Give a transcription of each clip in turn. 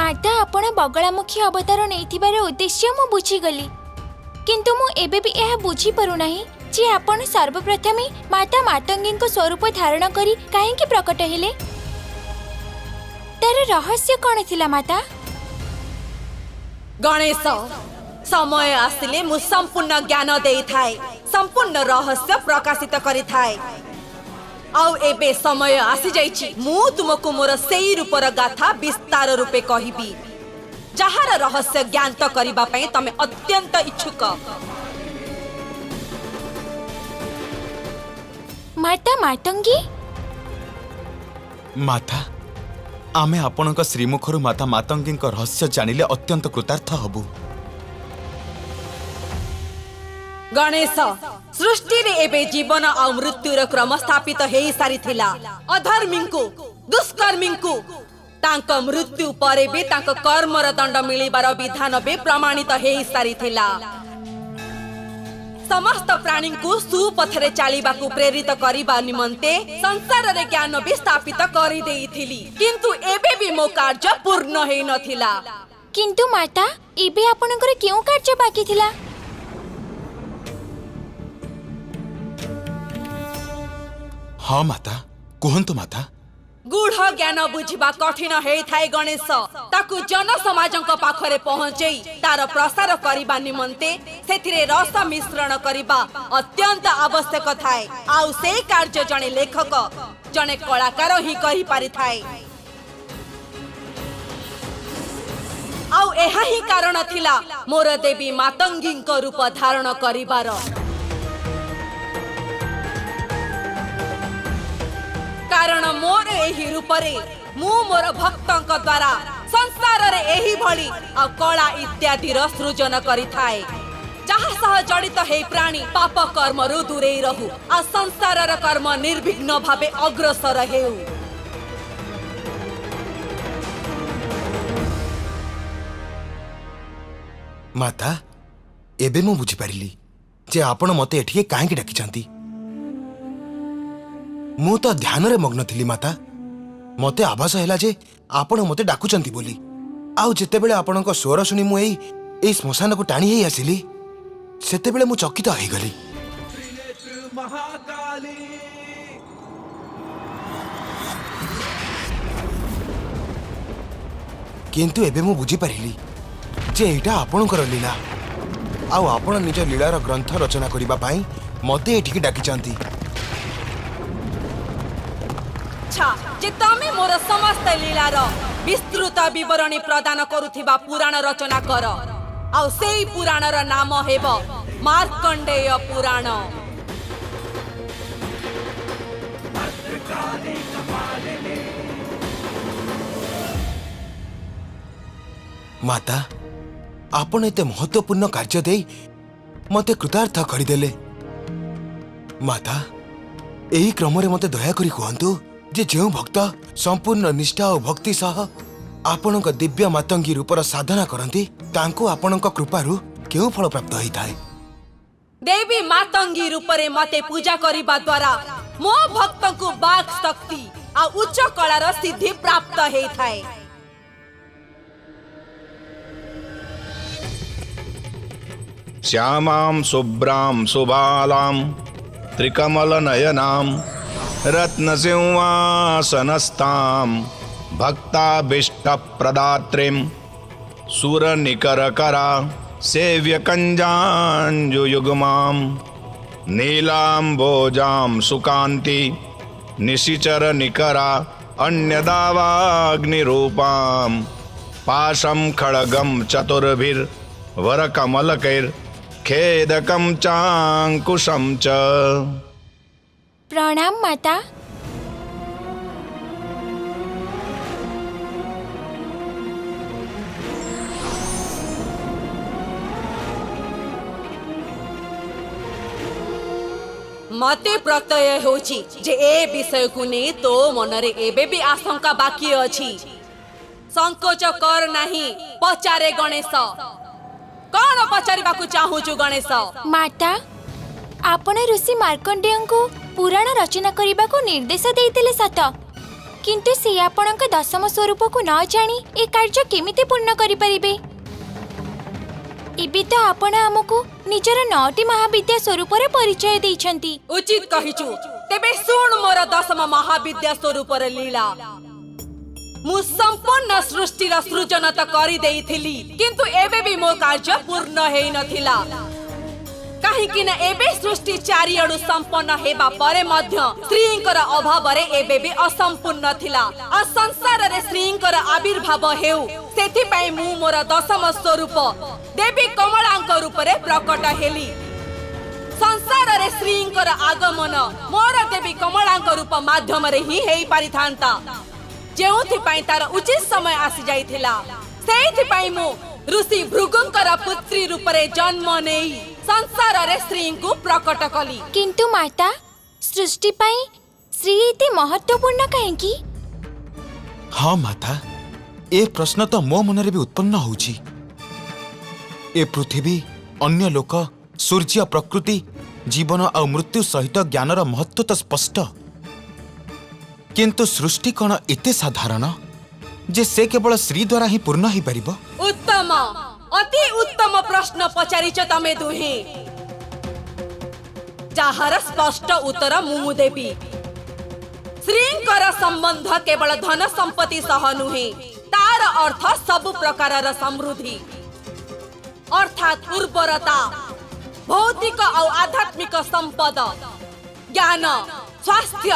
माता आपण बगलामुखी अवतार नहीं उद्देश्य मु बुझीगली किंतु मु एबे भी यह बुझी पारु नाही जे आपण सर्वप्रथम माता मातंगी स्वरूप धारण करी काहेकि प्रकट हेले तार रहस्य कौन थिला माता? गणेश समय आसिले मु संपूर्ण ज्ञान देई थाए संपूर्ण रहस्य प्रकाशित करी थाए आउ एबे समय आसी जाइछि मु तुमको मोर सेई रूपर गाथा विस्तार रूपे कहिबी जहार रहस्य ज्ञात करिबा पई तमे अत्यंत इच्छुक। माता मातंगी माता आमे आपणक श्रीमुखरु माता मातंगी रहस्य जानिले अत्यंत कृतार्थ हबु। गणेश सृष्टि रे एबे जीवन आ मृत्युर क्रम स्थापित हेई सारी थिला अधर्मींकु दुष्कर्मींकु तांक मृत्यु परे भी तांक कर्मर दंड मिलिबार विधान भी प्रमाणित हेई सारी थिला। समस्त प्राणी को सुपथरे चालिबाकू प्रेरित करिबा निमंते संसार रे ज्ञान भी स्थापित करि देइथिली किंतु एबे भी मो कार्य पूर्ण हेई नथिला। किंतु माता एबे आपनकर केउ कार्य बाकी थिला? हाँ माता कहंतु माता। गूढ़ ज्ञान बुझिबा कठिन हेई थाए गणेश ताकू जन समाजक पाखरे पहुंचेई तार प्रसार करिबा निमंते सेथिरे रस मिश्रण करिबा अत्यंत आवश्यक थाए आउ से कार्य जने लेखक जने कलाकार ही कहि पारि थाए। आउ एहा ही कारण थिला मोर देवी मातंगी रूप धारण करिबार कारण मोर एही रूपरे मु मोर भक्तंक द्वारा संसार रे एही भली आ कला इत्यादि र सृजन करि थाए जहा सह जड़ित हे प्राणी पाप कर्म रु दूरे रहु आ संसार र कर्म निर्विघ्न भावे अग्रसर हेउ। माता एबे मु बुझी पारिली जे आपण मते एठिके काहेकि डाकिचंती। मु तो ध्यान रे मग्न थिली माता मते आभास हैला जे आपण मते डाकुचंती बोली आउ जेते बेले आपणक स्वर सुनी मु एई स्मशान को टाणी हेई आसिली सेते बेले मु चकित हेई गली। किंतु एबे मु बुझी पारिली जे एटा आपणकर लीला आउ आपण निज लीलार ग्रंथ रचना करिबा पई मते एठिके डाकिचंती। जे तमे मोर समस्त लीलार विस्तृत विवरणी प्रदान करुथिबा पुराण रचना कर आउ सेई पुराणर नाम हेब मार्कंडेय पुराण। माता आपण एते महत्वपूर्ण कार्य देई मते कृतार्थ करिदेले। माता एही क्रम रे मते दया करी कहंतु जे जेउ भक्त संपूर्ण निष्ठा और भक्ति सह आपणक दिव्य मातंगी रूपर साधना करती तांको आपणक कृपारु केउ फल प्राप्त होई थाए। देवी मातंगी रूपरे मते पूजा करिबा द्वारा मो भक्त को बाक शक्ति आ उच्च कलार सिद्धि प्राप्त हेई थाए। श्यामां शुभ्रां सुबालां त्रिकमलनयनां रत्नसिंहासनस्थां भक्ताभीष्टप्रदात्रीं सुरनिकरकरा सेव्यकञ्जाञ्जुयुग्मां नीलाम्भोजां सुकान्ति निशिचरनिकरा अन्यदावाग्निरूपां पाशं खड्गं चतुर्भिर्वरकमलकैर्खेदकं चाङ्कुशं च। प्रणाम माता। मते प्रत्यय होची जे ए विषय को ने तो मनरे एबे भी आशंका बाकी अछि। संकोच कर नहीं पचारे गणेश कौन पचारिबा को चाहू छु गणेश? माता आपण ऋषि मार्कंडेय को पुराण रचना करने को निर्देश देते सत किंतु से आपणक दशम स्वरूप को न जानी ए कार्य केमिति पूर्ण करि परिबे? एबे तो आपण हमकु निजर 9टी महाविद्या स्वरूप रे परिचय दैछंती। उचित कहिचु। तेबे सुन मोर दशम महाविद्या स्वरूप रे लीला। मु संपूर्ण सृष्टि रा सृजन त करि देइथिली, किंतु एबे भी मो कार्य पूर्ण हेइ नथिला। काहेकि न एबे सृष्टि चारिआडु संपन्न हेबा परे मध्य श्रींकर अभाव रे एबे भी असंपूर्ण थिला। आ संसार रे श्रींकर आविर्भाव हेउ, सेथि पई मु मोर दशम स्वरूप देवी कमलांक रूप रे प्रकट हेली। संसार रे श्रींकर आगमन मोर देवी कमलांक रूप माध्यम रे ही हेइ पारि थांता, जेउथि पई तार उचित समय आसी जाइथिला। सेथि पई मु ऋषि भृगुंकर पुत्री रूप रे जन्म नेई संसार रे श्री को प्रकट कली। किंतु माता, सृष्टि पई श्री इति महत्वपूर्ण काहेकि? हाँ माता, ए प्रश्न तो मो मन रे भी उत्पन्न होउची। ए पृथ्वी, अन्य लोक, सूर्य, प्रकृति, जीवन और मृत्यु सहित ज्ञानर महत्व तो स्पष्ट, किंतु सृष्टि कण एते साधारण जे से केवल श्री द्वारा ही पूर्ण ही परिबो? उत्तम, अति उत्तम प्रश्न पचारिछ तमे दुहे, जाहार स्पष्ट उत्तर मु देबी। श्रींकर संबंध केवल धन संपत्ति सह नुहे, तार अर्थ सब प्रकारर समृद्धि अर्थात उर्वरता, भौतिक और आध्यात्मिक संपद, ज्ञान, स्वास्थ्य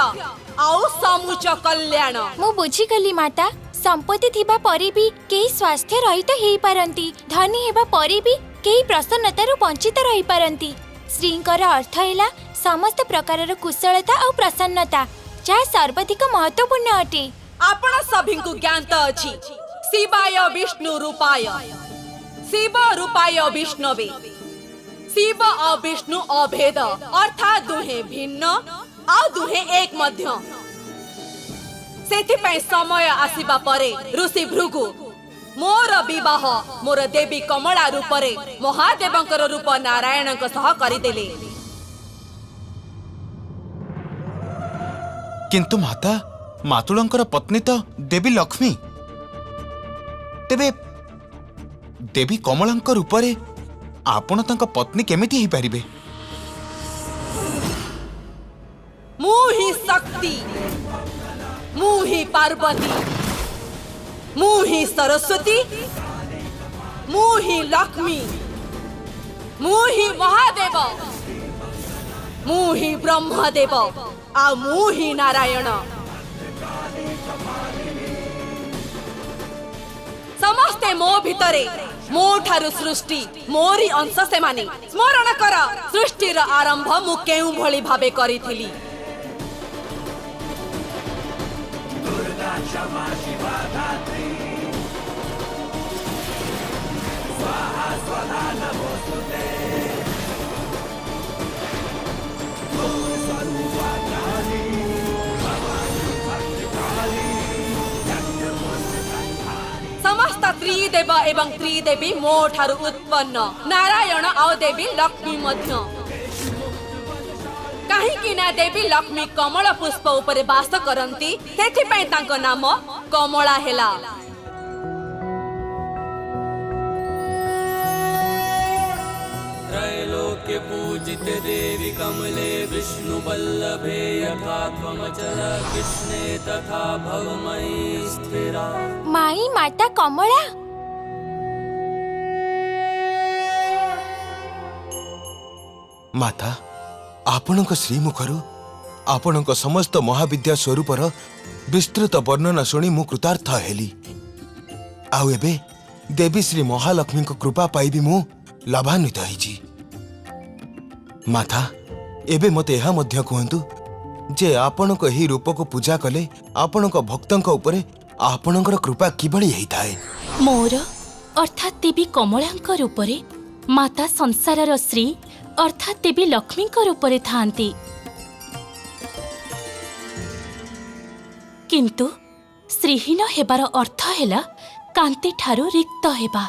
और समुच कल्याण। मु बुझी गली माता, संपत्ति थिबा परे भी केही स्वास्थ्य रहित हेई पारंती, धनी हेबा परे भी केही प्रसन्नतारु वंचित रही पारंती। श्रींकर अर्थ हैला समस्त प्रकारर कुशलता और प्रसन्नता, जहा सर्वाधिक महत्वपूर्ण अटे। आपण सभिंकु ज्ञात अछि, शिवाय विष्णु रूपाय, शिव रूपाय विष्णवे, शिव और विष्णु अभेद, अर्थात दुहे भिन्न और दुहे एक मध्य। सेथिपई समय आसीबा परे ऋषि भृगु मोर विवाह मोर देवी कमला रूप रे महादेवंकर रूप नारायणक सह करिदेले। किंतु माता, मातुलंकर पत्नी तो देवी लक्ष्मी, तेबे देवी कमलांक रूप रे आपण तांका पत्नी केमिति ही परिबे? मु ही शक्ति, मु ही पार्वती, मु ही सरस्वती, मु ही लक्ष्मी, मु ही महादेव, मु ही ब्रह्मदेव आ मु ही नारायण। समस्ते मो भितरे, मो ठारु सृष्टि, मोरी अंश से माने। स्मरण कर, सृष्टिर आरंभ मु केउ भली भाबे करिथिली। समस्त त्रिदेव एवं त्रिदेवी मो ठारु उत्पन्न, नारायण और देवी लक्ष्मी मध्य। काहेकि ना देवी लक्ष्मी कमल पुष्प उपरे वास करंती, सेथिपई तांको नाम कमला हेला। त्रैलोक्य पूजिते देवी कमले विष्णु वल्लभे, यथा त्वमचल कृष्णे तथा भवमयी स्थिरा। माई माता कमला, माता, आपणक श्रीमुखरु आपणक समस्त महाविद्या स्वरूपर विस्तृत वर्णना शुणी मु कृतार्थ हेली। आउ एबे देवी श्री महालक्ष्मी कृपा पाई भी मु लाभान्वित होइछि। माता, एबे मते एहा मध्य कहंतु जे आपणक ही रूप को पूजा कले आपणक भक्तंक उपरे आपणकर कृपा किबळी हेइथाए? मोर अर्थात देवी कमलांक रूपरे माता संसारर श्री अर्थात देवी लक्ष्मींक रूपरे थांती, किंतु श्रीहीन हेबार अर्थ हेला कांति ठारू रिक्त हेबा।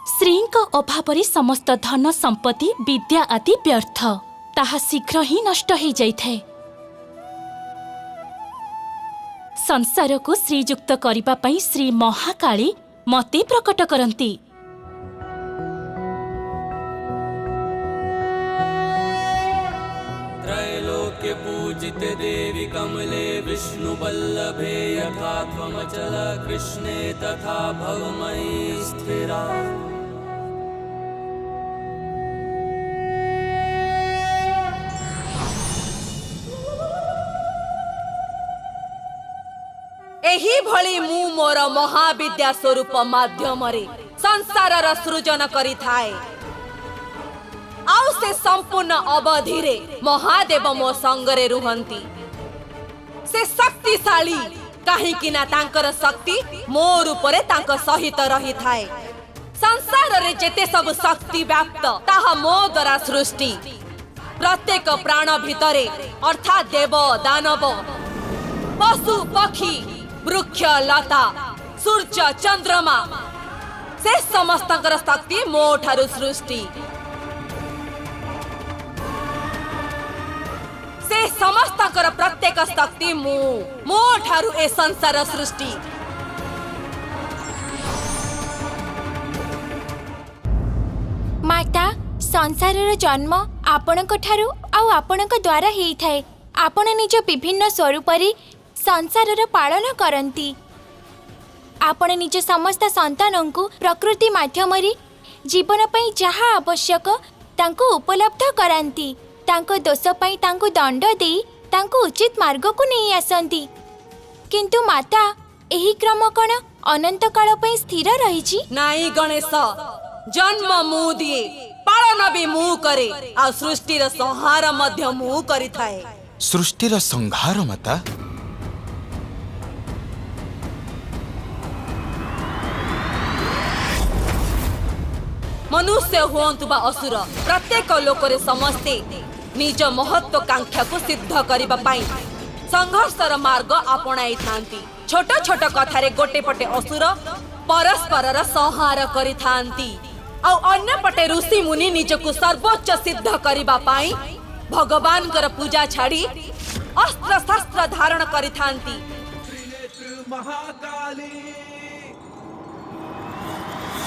श्रींक अभावरे समस्त धन संपत्ति विद्या आदि व्यर्थ, ताहा शीघ्र ही नष्ट हो जाइथाए। संसारକୁ श्रीयुक्त କରିବା ପାଇଁ ଶ୍ରୀ ମହାକାଳୀ ମତେ ପ୍ରକଟ କରନ୍ତି। त्रैलोक्य पूजिते देवी कमले विष्णुवल्लभे यथा त्वमचल कृष्णे तथा भवमयी स्थिरा। एही भली मु मोर महाविद्या स्वरूप माध्यमरे संसारर सृजन करिथाए। आउ से संपूर्ण अवधि रे महादेव मो संगरे रुहंती। से शक्तिशाली काहेकि ना तांकर शक्ति मो रूपरे तांक सहित रही थाए। संसार रे जेते सब शक्ति व्याप्त ताहा मो द्वारा सृष्टि। प्रत्येक प्राण भितरे अर्थात देव दानव पशु पक्षी वृक्ष लता सूर्य चंद्रमा से समस्तंकर शक्ति मो ठारु सृष्टि। से समस्तंकर प्रत्येक शक्ति मो ठारु ए संसार सृष्टि। माता संसारर जन्म आपणक ठारु आउ आपणक द्वारा हेई थाए। आपण निज विभिन्न स्वरूपरे संसारर पालन करती। आपण निज समस्त संतानंकु प्रकृति माध्यमरे जीवन पई जहा आवश्यक तांको उपलब्ध करांती। तांको दोष पई तांको दंड देई तांको उचित मार्ग को नहीं आसंती। किंतु माता एही क्रम कोन अनंत काल पई स्थिर रहिछि? नाई गणेश, जन्म मु दिए पालन भी मु करे आ सृष्टिर संहार मध्य मु करिथाए। सृष्टिर संहार माता? मनुष्य हुअन्तु बा असुर, प्रत्येक लोकरे समस्ते निज महत्वाकांक्षा को सिद्ध करिबा पाई संघर्षर मार्ग आपणाई थांती। छोट छोट कथारे गोटे पटे असुर परस्परर संहार करिथांती आ अन्य पटे ऋषि मुनि निजको सर्वोच्च सिद्ध करिबा पाई भगवानकर पूजा छाड़ी अस्त्र शस्त्र धारण करिथांती।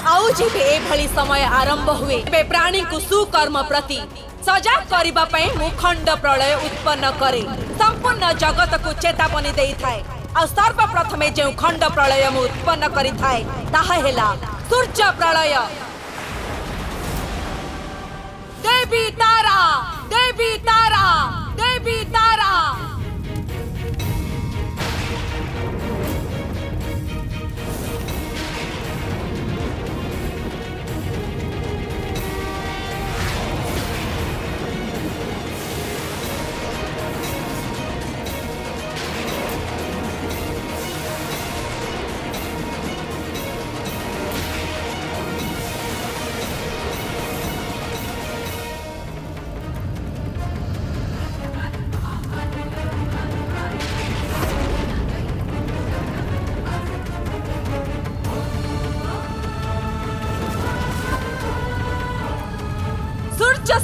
आउ जेबे ए भली समय आरंभ हुए बे प्राणी को सुकर्म प्रति सजाग करिबा पई मुखंड प्रलय उत्पन्न करे संपूर्ण जगत को चेतावनी देई थाए। आ सर्वप्रथमे जे खंड प्रलय मु उत्पन्न करि थाए ताहा हेला सूर्य प्रलय। देवी तारा, देवी तारा, देवी तारा।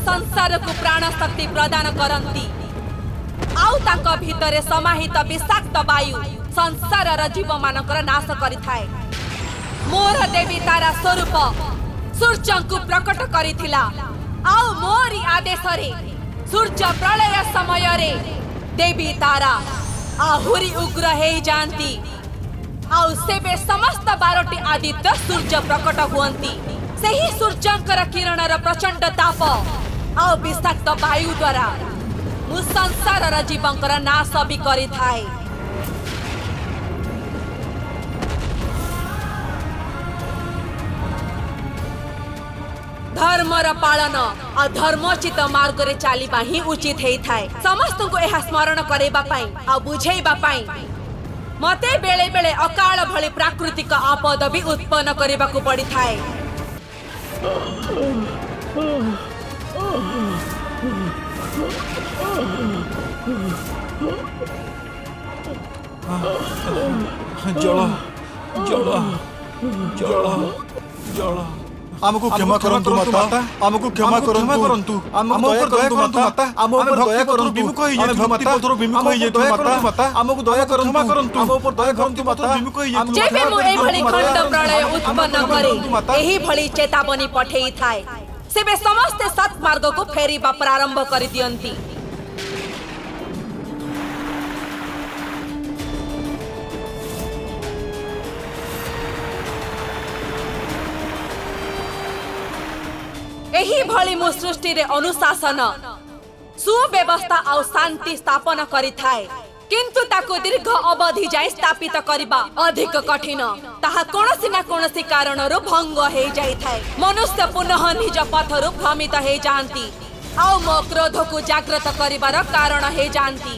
संसार को प्राण शक्ति प्रदान करती। आउ तांक भितरे समाहित विषाक्त वायु संसारर जीव मानकर नाश करिथाए। मोर देवी तारा स्वरूप सूर्य को प्रकट करिथिला। आउ मोरी आदेश रे सूर्य प्रलय समय रे देवी तारा आहुरी उग्र हे जानती। आउ सेबे समस्त 12टी आदित्य सूर्य प्रकट हुअंती। सही सूर्यंकर किरणर प्रचंड ताप आउ विषाक्त वायु द्वारा मु संसारर जीवंकर नाश भी करि थाए। धर्मर पालन आ धर्मोचित मार्ग रे चालिबा ही उचित हेई थाए। समस्त को एहा स्मरण करेबा पाई आ बुझेइबा पाई मते बेले बेले अकाल भली प्राकृतिक आपद भी उत्पन्न करिबा को पड़ी थाए। जल जल जल जल ଆମକୁ କ୍ଷମା କରନ୍ତୁ ମାତା ଆମକୁ କ୍ଷମା କରନ୍ତୁ ଆମକୁ ଦୟା କରନ୍ତୁ ମାତା ଆମ ଉପରେ ଦୟା କରନ୍ତୁ ବିମୁଖ ହେଇଯାଇଛୁ ମାତା ବିମୁଖ ହେଇଯାଇଛୁ ମାତା ଆମକୁ ଦୟା କରନ୍ତୁ ଆମ ଉପରେ ଦୟା କରନ୍ତୁ ମାତା ବିମୁଖ ହେଇଯାଇଛୁ ଯେବେ ମୁଁ ଏଭଳି ଖଣ୍ଡ ପ୍ରଳୟ ଉତ୍ପନ୍ନ କରେ ଏହିଭଳି ଚେତାବନୀ ପଠେଇଥାଏ ସେବେ ସମସ୍ତେ ସତ୍ମାର୍ଗକୁ ଫେରିବା ପ୍ରାରମ୍ଭ କରିଦିଅନ୍ତି। एहीभଳି ମୁଁ ସୃଷ୍ଟିରେ ଅନୁଶାସନ ସୁବ୍ୟବସ୍ଥା ଆଉ ଶାନ୍ତି ସ୍ଥାପନ କରିଥାଏ କିନ୍ତୁ ତାକୁ ଦୀର୍ଘ ଅବଧି ଯାଏ ସ୍ଥାପିତ କରିବା ଅଧିକ କଠିନ। ତାହା କୌଣସି ନା କୌଣସି କାରଣରୁ ଭଙ୍ଗ ହେଇଯାଇଥାଏ। ମନୁଷ୍ୟ ପୁନଃ ନିଜ ପଥରୁ ଭ୍ରମିତ ହେଇଯାଆନ୍ତି ଆଉ ମୋ କ୍ରୋଧକୁ ଜାଗ୍ରତ କରିବାର କାରଣ ହେଇଯାଆନ୍ତି।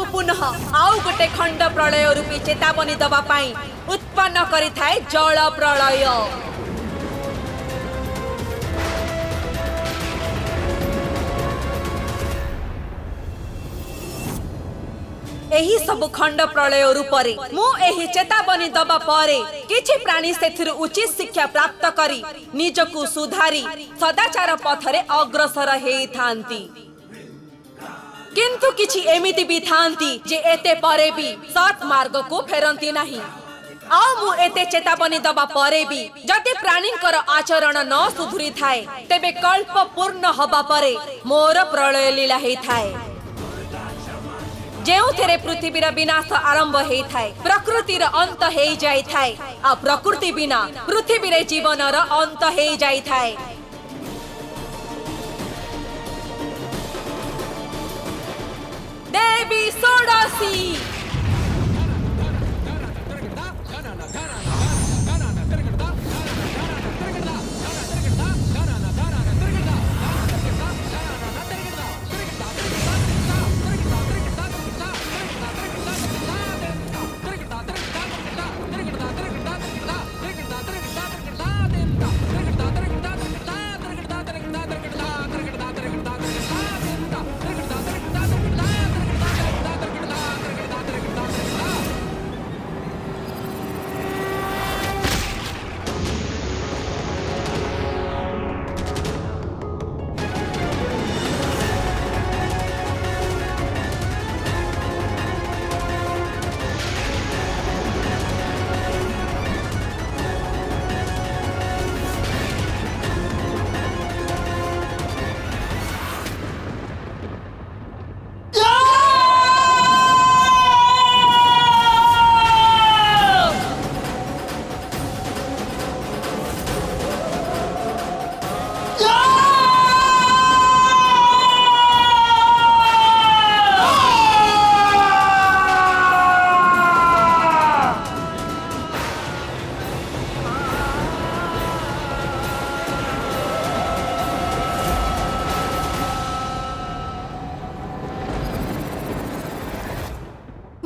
पुनः आउ गोटे खंड प्रलय रूपी चेतावनी दबा पाई उत्पन्न करिथाए जल प्रलय। एही सब खंड प्रलय रूपरे मु एही चेतावनी दबा परे किछि प्राणी सेथिरु उचित शिक्षा प्राप्त करी निजकु सुधारी सदाचार पथरे अग्रसर हेइथांती किंतु किछि एमिति भी थांती जे एते परे भी सत् मार्ग को फेरंती नहीं। आ मु एते चेतावनी दबा परे भी जदि प्राणींकर आचरण न सुधुरी थाए तेबे कल्प पूर्ण हबा परे मोर प्रलय लीला हेइ थाए जेउथेरे पृथ्वीर विनाश आरंभ हेइ थाए प्रकृतिर अंत हेइ जाई थाए आ प्रकृति बिना पृथ्वीरे जीवनर अंत हेइ जाई थाए। देवी षोडशी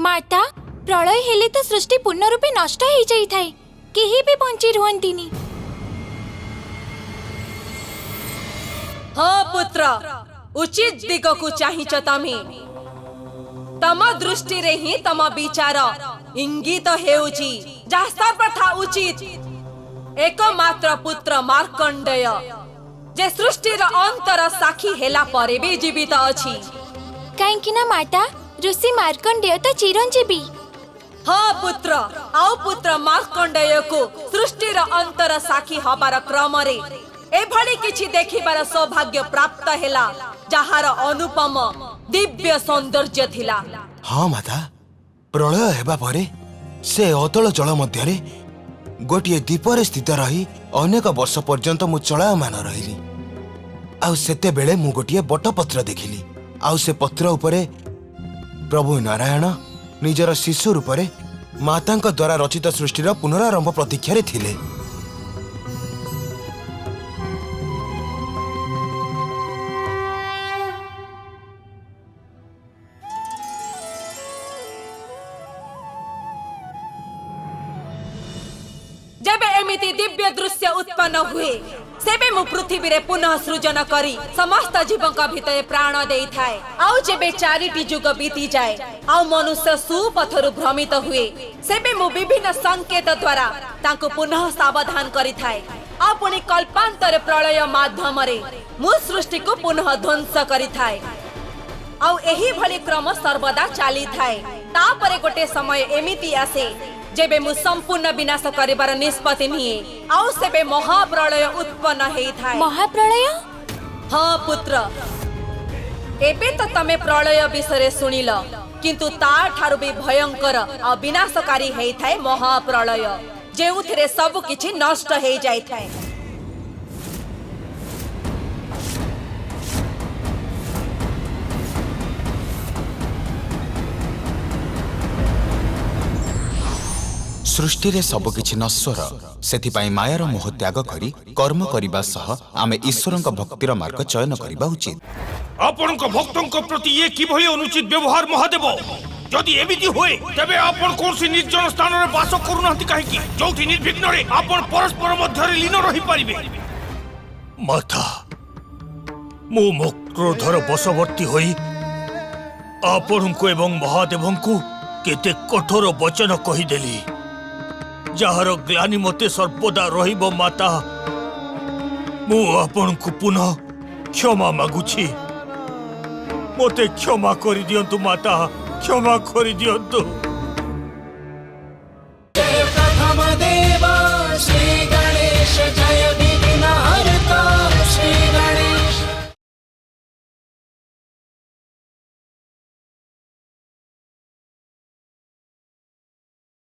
माता प्रलय हेले तो सृष्टि पूर्ण रूपे नष्ट हो जाई थाए केही भी बंची रुहंतीनी। हाँ पुत्र उचित दिग को चाहिच तमे तम दृष्टि रे ही तम विचार इंगित हेउची जा सर्वथा उचित एकमात्र पुत्र मार्कंडेय जे सृष्टिर अंतर साक्षी हेला परे भी जीवित अछि काहेकि ना माता ऋषि मार्कंडेय तो चिरंजीवी। हाँ पुत्र आउ पुत्र मार्कंडेय को सृष्टिर अंतर साक्षी हबार क्रम रे एभली किछि देखिबार सौभाग्य प्राप्त हेला जहार अनुपम दिव्य सौंदर्य थिला। हाँ माता प्रलय हेबा परे से अतल जल मध्यरे गोटे दीपरे स्थित रही अनेक वर्ष पर्यंत मु चलायमान रहिली आउ सेते बेले मु गोटे बटपत्र देखिली आउ से पत्र उपरे प्रभु नारायण निजर शिशु रूपरे मातांक द्वारा रचित सृष्टिर पुनरारंभ प्रतीक्षारे थिले। जेबे एमिति दिव्य दृश्य उत्पन्न हुए सेबे मु पृथ्वी रे पुनः सृजन करी समस्त जीवक भितर प्राण देई थाए। आउ जेबे 4टी जुग बीती जाए आउ मनुष्य सुपथरु भ्रमित हुए सेबे मु विभिन्न संकेत द्वारा तांको पुनः सावधान करी थाए। आ पुनी कल्पांतर प्रलय माध्यम रे मु सृष्टि को पुनः ध्वंस करी थाए। आउ एही भली क्रम सर्वदा चाली थाए। तापरे गोटे समय एमिति आसे जेबे मु संपूर्ण विनाश करिबार निष्पत्ति निये आउ सेबे महाप्रलय उत्पन्न हेई थाए। महाप्रलय? हाँ पुत्र, एबे तो तमे प्रलय विषय सुनिल किंतु ता ठारु भी भयंकर आ विनाशकारी हेई थाए महाप्रलय जेउथिरे सब किछि नष्ट हेई जाई थाए। सृष्टि रे सबकिछि नश्वर सेथिपाई मायार मोह त्याग करी कर्म करिबा सह आमे ईश्वरक भक्तिर मार्ग चयन करिबा उचित। आपनक भक्तंक प्रति ये किभली अनुचित व्यवहार महादेव जदि एमिति होए तबे आपण कोनसी निर्जन स्थान रे वास करूनांती काहेकि जोठी निर्विघ्न रे आपण परस्पर मध्य रे लीन रही परिबे। माता मो मोह क्रोधर बशवर्ती होई आपनकु एवं महादेवंकु केते कठोर वचन कहि देली जार ग्लानि मते सर्वदा रहिबो। माता मु आपनकु पुनः क्षमा मागुछि मते क्षमा करि दियंतु। माता क्षमा करि दियंतु।